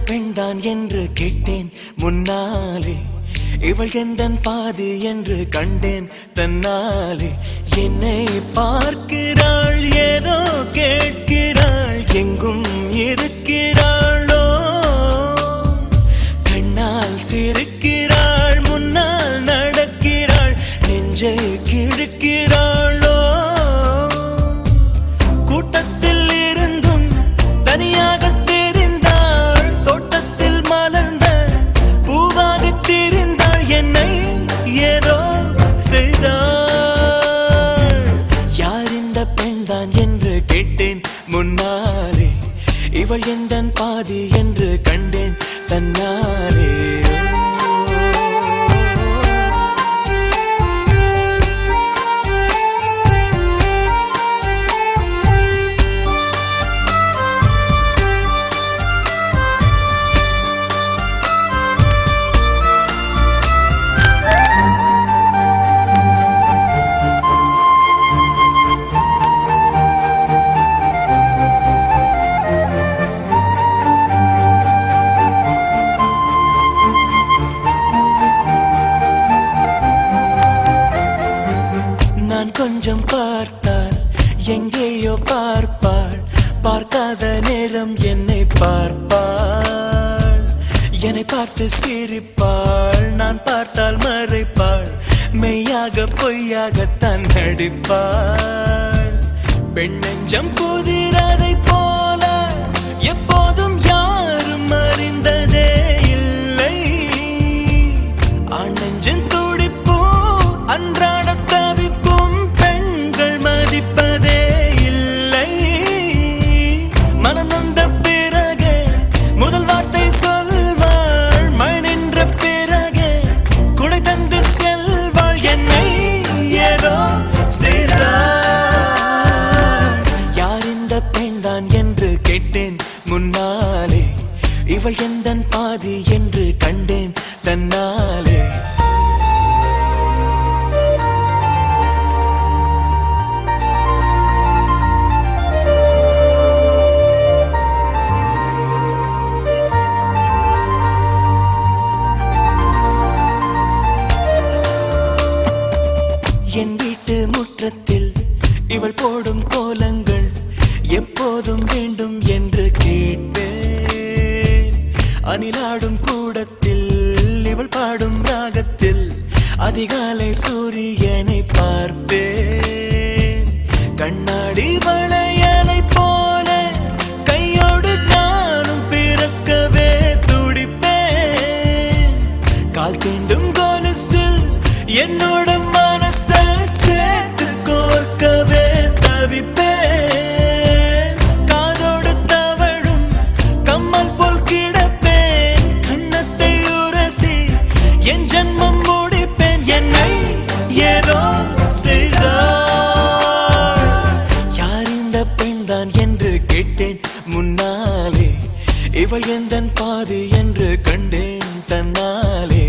பெண்தான் என்று கேட்டேன் முன்னாலே, இவள் எந்தன் பாதி என்று கண்டேன் தன்னாலே. என்னை பார்க்கிறாள், ஏதோ கேட்கிறாள், எங்கும் இருக்கிறாளோ. கண்ணால் சிரிக்கிறாள், முன்னால் நடக்கிறாள், நெஞ்சை கிழக்கிறாளோ. கூட்டத்தில் இருந்தும் தனியாக தெரிந்தாள், தோட்டத்தில் மலர்ந்த பூவாக தெரிந்தாள், என்னை ஏதோ செய்தாள். யார் இந்த பெண்தான் என்று கேட்டேன் முன்னாலே, இவள் எந்தன் பாதி என்று கண்டேன் தன்னாலே. கொஞ்சம் பார்த்தால் எங்கேயோ பார்ப்பாள், பார்க்காத நேரம் என்னை பார்ப்பாள். என்னை பார்த்து சிரிப்பாள், நான் பார்த்தால் மறைப்பாள், மெய்யாக பொய்யாகத்தான் நடிப்பாள். பெண் நெஞ்சம் புதிரதை போல எப்போதும் யாரும் அறிந்ததே இல்லை. ஆண் நெஞ்சின் துடிப்போ அன்றாட தவிப்பும் பெண்கள் மதிப்பதே இல்லை. மனம் நொந்த பிறகு முதல் வார்த்தை சொல்வாள், மழை நின்ற பிறகு குடை தந்து செல்வாள், என்னை ஏதோ செய்தாள். யார் இந்த பெண்தான் என்று கேட்டேன் முன்னாலே, இவள் எந்தன் பாதி என்று கண்டேன் தன்னாலே. என் வீட்டு முற்றத்தில் இவள் போடும் கோலங்கள் எப்போதும் வேண்டும் என்று கேட்பேன். அணிலாடும் கூடத்தில் இவள் பாடும் ராகத்தில் அதிகாலை சூரியனை பார்ப்பேன். கண்ணாடி வளையலை போல கையோடு நானும் பிறக்கவே துடிப்பேன். கால் தீண்டும் கொலுசில் என்னோட மனசை சேர்த்து கோர்க்கவே தவிப்பேன். காதோடு தவழும் கம்மல் போல் கிடப்பேன், கண்ணத்தை உரசி என் ஜன்மம் முடிப்பேன், என்னை ஏதோ செய்தாள். யார் இந்த பெண்தான் என்று கேட்டேன் முன்னாலே, இவள் எந்தன் பாதி என்று கண்டேன் தன்னாலே.